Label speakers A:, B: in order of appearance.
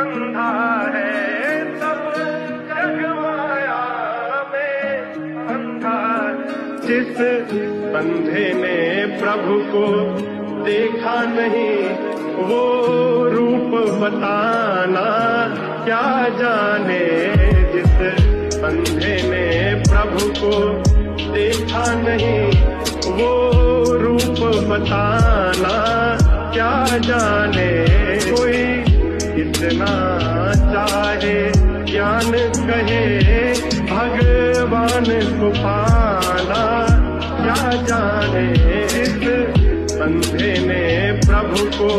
A: अंधा है सब जग माया में अंधा। जिस अंधे ने प्रभु को देखा नहीं वो रूप बताना क्या जाने। जिस अंधे ने प्रभु को देखा नहीं वो रूप बताना क्या जाने। कोई इतना चाहे ज्ञान कहे भगवान को पाना क्या जाने। इस अंधे ने प्रभु को